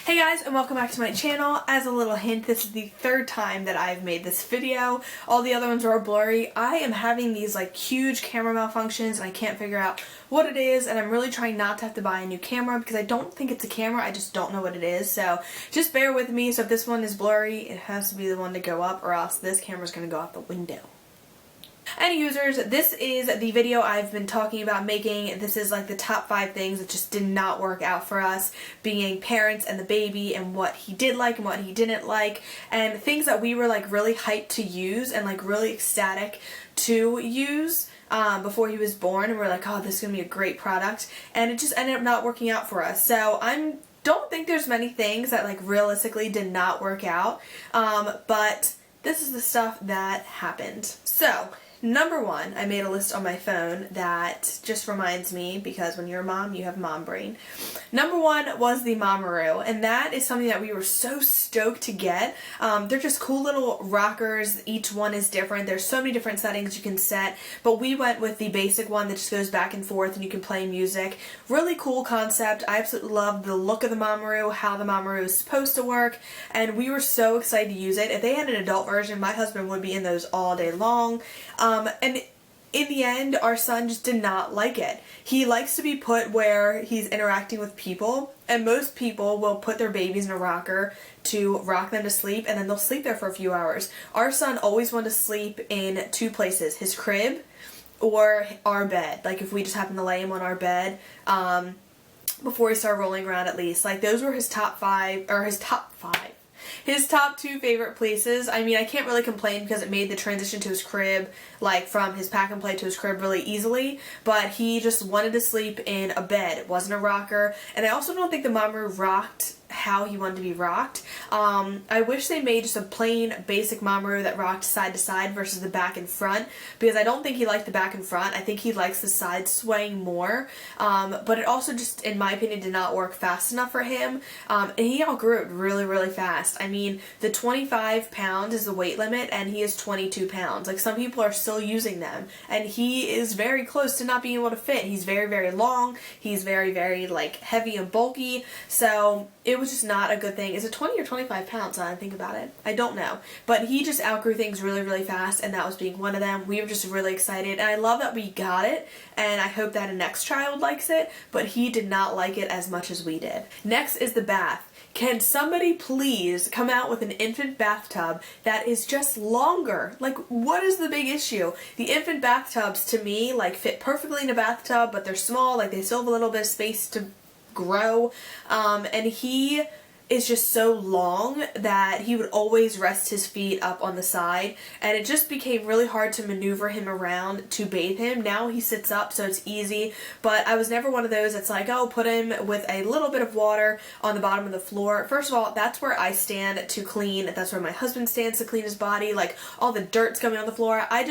Hey guys, and welcome back to my channel. As a little hint, this is the third time that I've made this video. All the other ones were blurry. I am having these like huge camera malfunctions and I can't figure out what it is, and I'm really trying not to have to buy a new camera because I don't think it's a camera, I just don't know what it is. So just bear with me. So if this one is blurry, it has to be the one to go up, or else this camera's going to go out the window. Any users, this is the video I've been talking about making. This is like the top 5 things that just did not work out for us, being parents and the baby, and what he did like and what he didn't like, and things that we were like really hyped to use and like really ecstatic to use before he was born, and we're like, oh, this is gonna be a great product, and it just ended up not working out for us. So don't think there's many things that like realistically did not work out, but this is the stuff that happened. So number 1, I made a list on my phone that just reminds me, because when you're a mom, you have mom brain. Number 1 was the Mamaroo, and that is something that we were so stoked to get. They're just cool little rockers. Each one is different. There's so many different settings you can set, but we went with the basic one that just goes back and forth and you can play music. Really cool concept. I absolutely love the look of the Mamaroo, how the Mamaroo is supposed to work, and we were so excited to use it. If they had an adult version, my husband would be in those all day long. And in the end, our son just did not like it. He likes to be put where he's interacting with people, and most people will put their babies in a rocker to rock them to sleep, and then they'll sleep there for a few hours. Our son always wanted to sleep in 2 places, his crib or our bed. Like if we just happened to lay him on our bed, before he started rolling around at least. Like those were his top 5, or his top 2 favorite places. I mean, I can't really complain because it made the transition to his crib, like from his pack and play to his crib, really easily, but he just wanted to sleep in a bed. It wasn't a rocker, and I also don't think the Mamaroo rocked how he wanted to be rocked. I wish they made just a plain basic Mamaroo that rocked side to side versus the back and front, because I don't think he liked the back and front. I think he likes the side swaying more, but it also just, in my opinion, did not work fast enough for him, and he outgrew it really, really fast. I mean, the 25 pounds is the weight limit, and he is 22 pounds. Like, some people are still using them, and he is very close to not being able to fit. He's very, very long. He's very, very, like, heavy and bulky, so it was just not a good thing. Is it 20 or 25 pounds now I think about it? I don't know. But he just outgrew things really, really fast, and that was being one of them. We were just really excited, and I love that we got it, and I hope that a next child likes it, but he did not like it as much as we did. Next is the bath. Can somebody please come out with an infant bathtub that is just longer? Like, what is the big issue? The infant bathtubs, to me, like, fit perfectly in a bathtub, but they're small, like, they still have a little bit of space to grow, and he is just so long that he would always rest his feet up on the side, and it just became really hard to maneuver him around to bathe him. Now he sits up, so it's easy, but I was never one of those that's like, oh, put him with a little bit of water on the bottom of the floor. First of all, that's where I stand to clean. That's where my husband stands to clean his body. Like, all the dirt's coming on the floor. I'm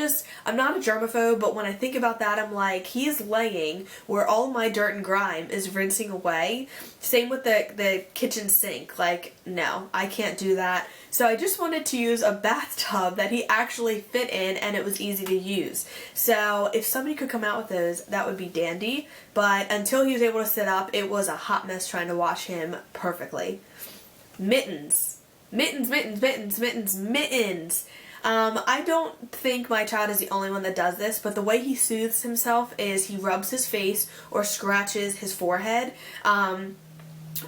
not a germaphobe, but when I think about that, I'm like, he's laying where all my dirt and grime is rinsing away. Same with the kitchen sink. Like, no, I can't do that. So I just wanted to use a bathtub that he actually fit in, and it was easy to use. So if somebody could come out with those, that would be dandy. But until he was able to sit up, it was a hot mess trying to wash him perfectly. Mittens. Mittens, mittens, mittens, mittens, mittens. I don't think my child is the only one that does this, but the way he soothes himself is he rubs his face or scratches his forehead.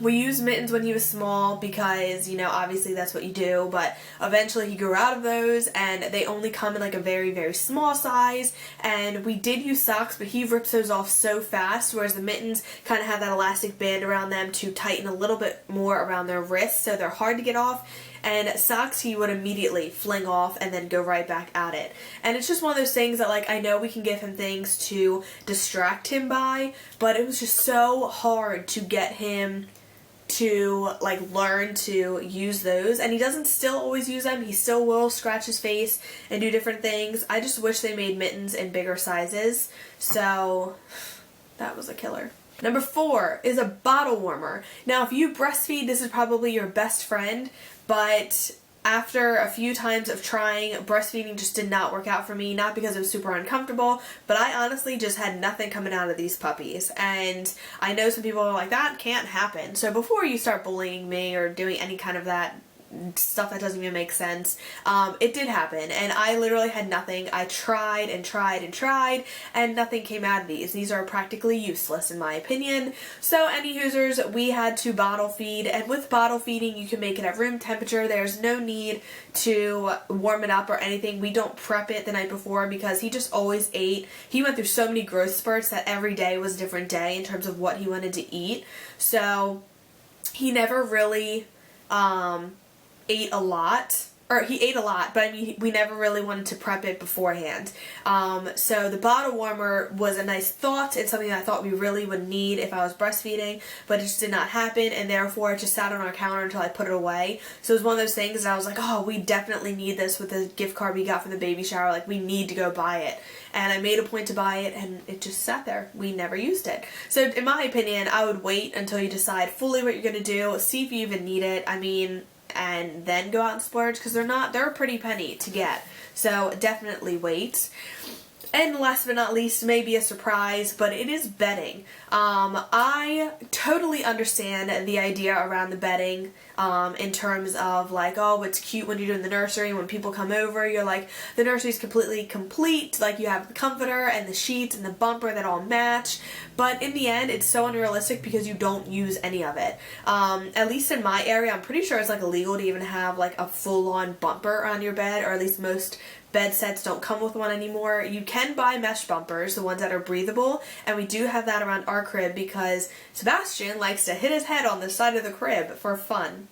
We used mittens when he was small because, you know, obviously that's what you do, but eventually he grew out of those, and they only come in like a very, very small size, and we did use socks, but he rips those off so fast, whereas the mittens kind of have that elastic band around them to tighten a little bit more around their wrists, so they're hard to get off. And socks he would immediately fling off and then go right back at it. And it's just one of those things that, like, I know we can give him things to distract him by, but it was just so hard to get him to, like, learn to use those. And he doesn't still always use them. He still will scratch his face and do different things. I just wish they made mittens in bigger sizes. So that was a killer. Number 4 is a bottle warmer. Now, if you breastfeed, this is probably your best friend, but after a few times of trying, breastfeeding just did not work out for me, not because it was super uncomfortable, but I honestly just had nothing coming out of these puppies. And I know some people are like, that can't happen. So before you start bullying me or doing any kind of that stuff that doesn't even make sense, it did happen, and I literally had nothing. I tried and tried and tried, and nothing came out of these. These are practically useless in my opinion. So any users, we had to bottle feed, and with bottle feeding you can make it at room temperature. There's no need to warm it up or anything. We don't prep it the night before because he just always ate. He went through so many growth spurts that every day was a different day in terms of what he wanted to eat. So he never really ate a lot, or he ate a lot, but I mean, we never really wanted to prep it beforehand. So the bottle warmer was a nice thought. It's something that I thought we really would need if I was breastfeeding, but it just did not happen, and therefore it just sat on our counter until I put it away. So it was one of those things that I was like, oh, we definitely need this with the gift card we got for the baby shower. Like, we need to go buy it. And I made a point to buy it, and it just sat there. We never used it. So in my opinion, I would wait until you decide fully what you're going to do, see if you even need it. I mean, and then go out and splurge, because they're a pretty penny to get. So definitely wait. And last but not least, maybe a surprise, but it is bedding. I totally understand the idea around the bedding in terms of like, oh, it's cute when you're doing the nursery. When people come over, you're like, the nursery's completely complete. Like, you have the comforter and the sheets and the bumper that all match. But in the end, it's so unrealistic because you don't use any of it. At least in my area, I'm pretty sure it's like illegal to even have like a full-on bumper on your bed, or at least most bed sets don't come with one anymore. You can buy mesh bumpers, the ones that are breathable, and we do have that around our crib because Sebastian likes to hit his head on the side of the crib for fun.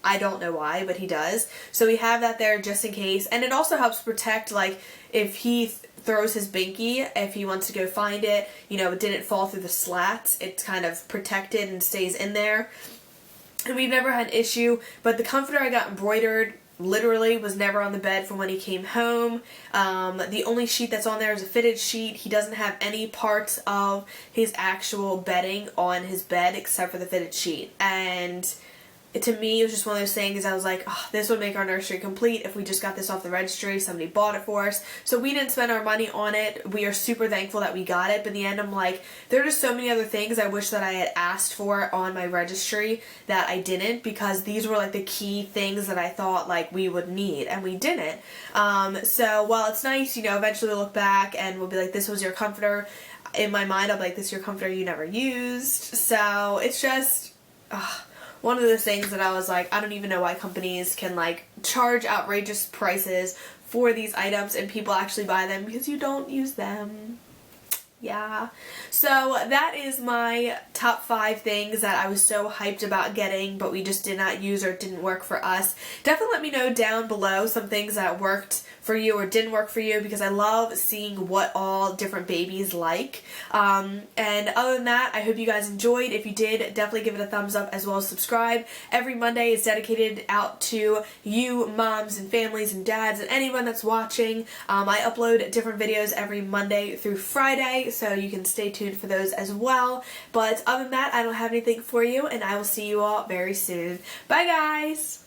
I don't know why, but he does. So we have that there just in case, and it also helps protect, like, if he throws his binky, if he wants to go find it, you know, it didn't fall through the slats, it's kind of protected and stays in there. And we've never had an issue, but the comforter I got embroidered literally was never on the bed from when he came home. The only sheet that's on there is a fitted sheet. He doesn't have any parts of his actual bedding on his bed except for the fitted sheet. And to me, it was just one of those things, I was like, oh, this would make our nursery complete if we just got this off the registry, somebody bought it for us. So we didn't spend our money on it. We are super thankful that we got it, but in the end, I'm like, there are just so many other things I wish that I had asked for on my registry that I didn't, because these were like the key things that I thought like we would need, and we didn't. So while it's nice, you know, eventually we'll look back and we'll be like, this was your comforter. In my mind, I'll be like, this is your comforter you never used. So it's just, one of those things that I was like, I don't even know why companies can like charge outrageous prices for these items and people actually buy them because you don't use them. Yeah. So that is my top 5 things that I was so hyped about getting, but we just did not use or didn't work for us. Definitely let me know down below some things that worked for you or didn't work for you, because I love seeing what all different babies like. And other than that, I hope you guys enjoyed. If you did, definitely give it a thumbs up as well as subscribe. Every Monday is dedicated out to you moms and families and dads and anyone that's watching. I upload different videos every Monday through Friday, so you can stay tuned for those as well. But other than that, I don't have anything for you, and I will see you all very soon. Bye, guys!